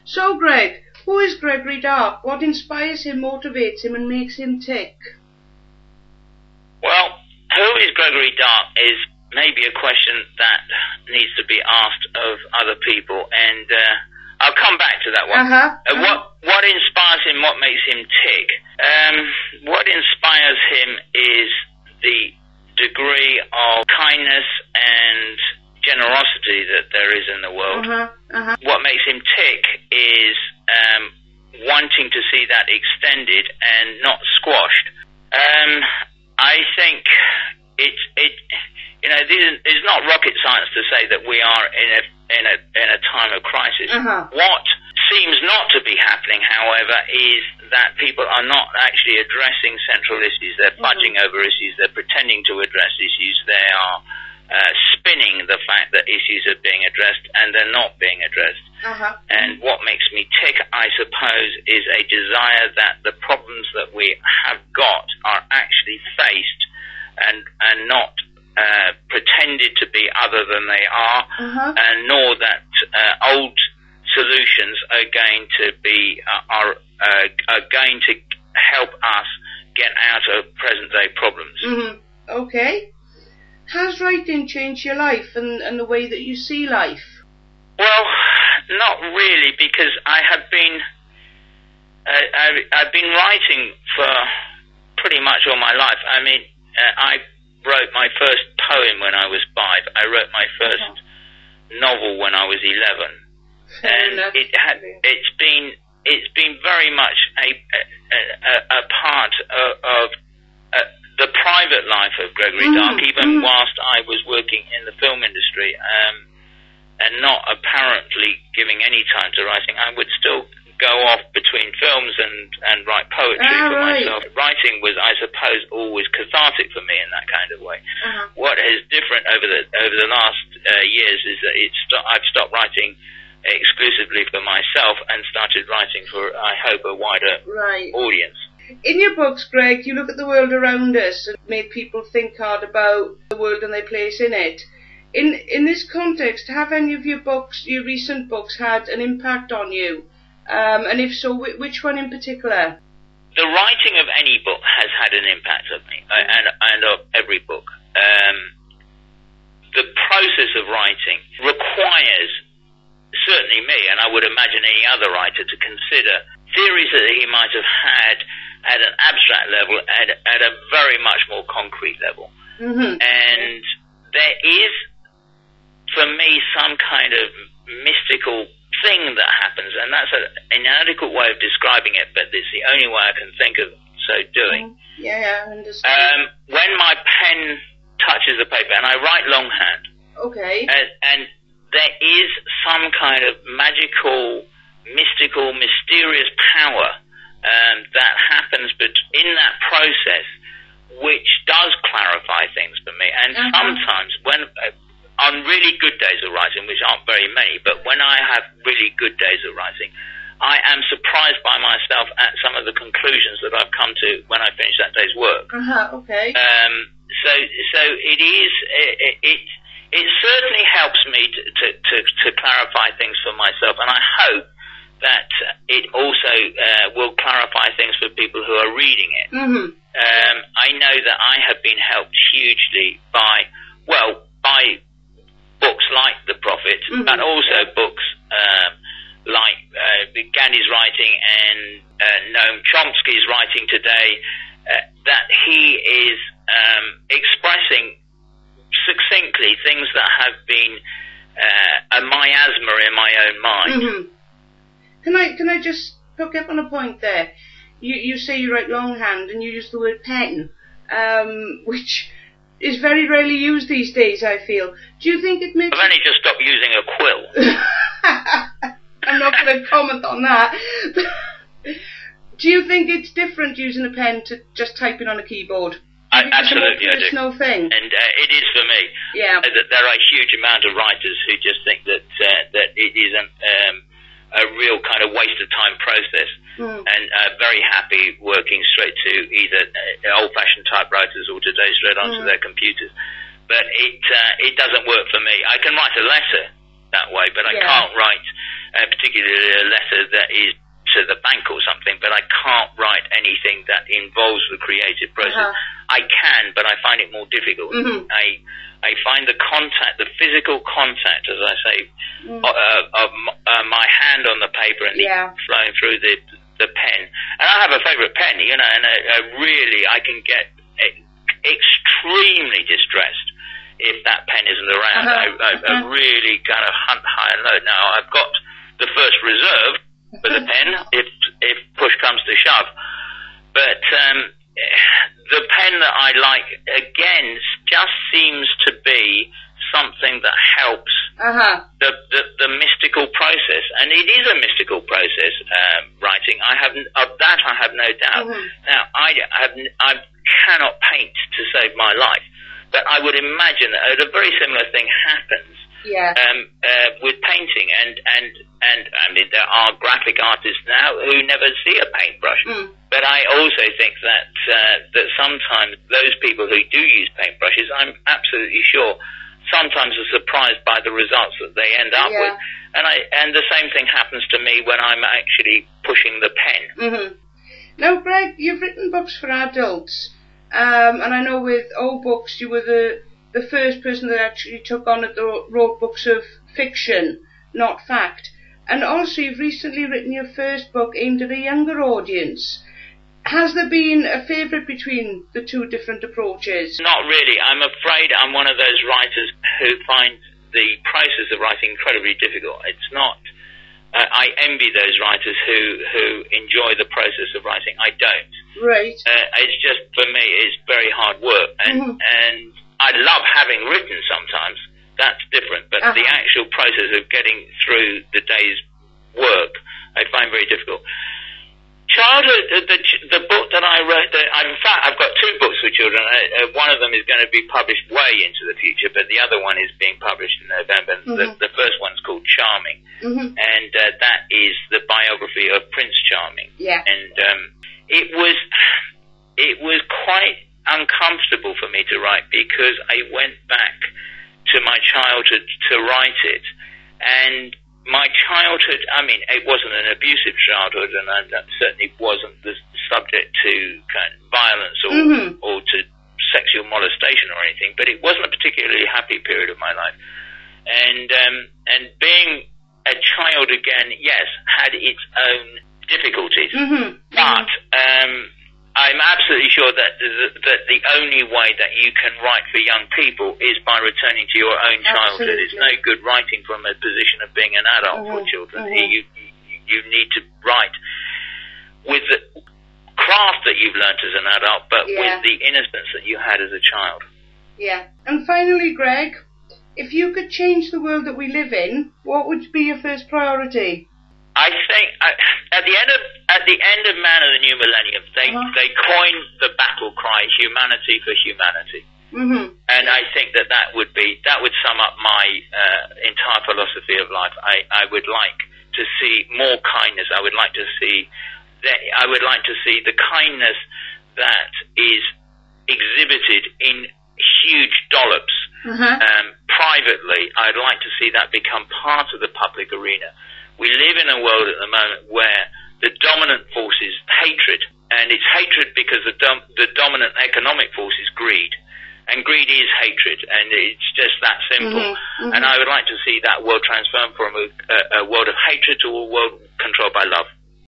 So, Greg, who is Gregory Dark? What inspires him, motivates him, and makes him tick? Well, who is Gregory Dark is maybe a question that needs to be asked of other people, and I'll come back to that one. What inspires him, what makes him tick? What inspires him is the degree of kindness and generosity that there is in the world. What makes him tick is wanting to see that extended and not squashed. I think it's not rocket science to say that we are in a time of crisis. What seems not to be happening, however, is that people are not actually addressing central issues. They're fudging over issues. They're pretending to address issues. They are spinning the fact that issues are being addressed, and they're not being addressed. And what makes me tick, I suppose, is a desire that the problems that we have got are actually faced and not pretended to be other than they are, and nor that old solutions are going to be are going to help us get out of present day problems. Okay. Has writing changed your life and the way that you see life? Well, not really, because I've been writing for pretty much all my life. I mean, I wrote my first poem when I was 5. I wrote my first novel when I was 11, and it's been very much a part of the private life of Gregory Dark, even whilst I was working in the film industry, and not apparently giving any time to writing. I would still go off between films and write poetry for myself. Writing was, I suppose, always cathartic for me in that kind of way. What is different over the last years is that I've stopped writing exclusively for myself and started writing for, I hope, a wider audience. In your books, Greg, you look at the world around us and make people think hard about the world and their place in it. In this context, have any of your books, your recent books, had an impact on you? And if so, which one in particular? The writing of any book has had an impact on me, and of every book. The process of writing requires, certainly me, and I would imagine any other writer, to consider theories that he might have had at an abstract level and at a very much more concrete level. And there is, for me, some kind of mystical thing that happens, and that's an inadequate way of describing it, but it's the only way I can think of so doing. I understand. When my pen touches the paper, and I write longhand, and there is some kind of magical, mystical, mysterious power that happens, but in that process, which does clarify things for me. And sometimes, when on really good days of writing, which aren't very many, but when I have really good days of writing, I am surprised by myself at some of the conclusions that I've come to when I finish that day's work. So it is. It certainly helps me to clarify things for myself, and I hope that it also will clarify things for people who are reading it. I know that I have been helped hugely by books like The Prophet, but also books like Gandhi's writing and Noam Chomsky's writing today, that he is expressing succinctly things that have been a miasma in my own mind. Can I just pick up on a point there? You say you write longhand and you use the word pen, which is very rarely used these days, I feel. Do you think it makes... I've only just stopped using a quill. I'm not going to comment on that. Do you think it's different using a pen to just typing on a keyboard? Absolutely, I do. It's no thing. And it is for me. That there are a huge amount of writers who just think that it is a real kind of waste of time process, and very happy working straight to either old-fashioned typewriters or today straight onto their computers. But it doesn't work for me. I can write a letter that way, but I can't write particularly a letter that is to the bank or something, but I can't write anything that involves the creative process. I can, but I find it more difficult. I find the contact, the physical contact, as I say, of my hand on the paper and flowing through the pen. And I have a favourite pen, you know, and really I can get extremely distressed if that pen isn't around. I really kind of hunt high and low. Now, I've got the first reserve for the pen if push comes to shove. But the pen that I like, again, just seems to be something that helps the mystical process. And it is a mystical process, writing. I have no doubt. Now, I cannot paint to save my life, but I would imagine that a very similar thing happens with painting. And I mean, there are graphic artists now who never see a paintbrush. But I also think that that sometimes those people who do use paintbrushes, I'm absolutely sure, sometimes are surprised by the results that they end up with. And the same thing happens to me when I'm actually pushing the pen. Now, Greg, you've written books for adults, and I know with all books you were the first person that actually took on it, wrote books of fiction, not fact. And also you've recently written your first book aimed at a younger audience. Has there been a favourite between the two different approaches? Not really. I'm afraid I'm one of those writers who find the process of writing incredibly difficult. It's not... I envy those writers who enjoy the process of writing. I don't. Right. It's just, for me, it's very hard work. And I love having written sometimes. That's different. But the actual process of getting through the day's work, I find very difficult. Childhood, the book that I wrote, in fact, I've got two books for children. One of them is going to be published way into the future, but the other one is being published in November. The first one's called Charming, and that is the biography of Prince Charming. And it was quite uncomfortable for me to write because I went back to my childhood to write it, and my childhood, I mean, it wasn't an abusive childhood, and I certainly wasn't the subject to kind of violence or to sexual molestation or anything, but it wasn't a particularly happy period of my life. And being a child again, yes, had its own difficulties, but I'm absolutely sure that the only way that you can write for young people is by returning to your own childhood. It's no good writing from a position of being an adult for children. You need to write with the craft that you've learnt as an adult, but with the innocence that you had as a child. And finally, Greg, if you could change the world that we live in, what would be your first priority? I think at the end of Man of the New Millennium, they coined the battle cry "Humanity for Humanity," and I think that would sum up my entire philosophy of life. I would like to see more kindness. I would like to see the kindness that is exhibited in huge dollops. Privately, I'd like to see that become part of the public arena. We live in a world at the moment where the dominant force is hatred, and it's hatred because the dominant economic force is greed, and greed is hatred, and it's just that simple. And I would like to see that world transform from a world of hatred to a world controlled by love.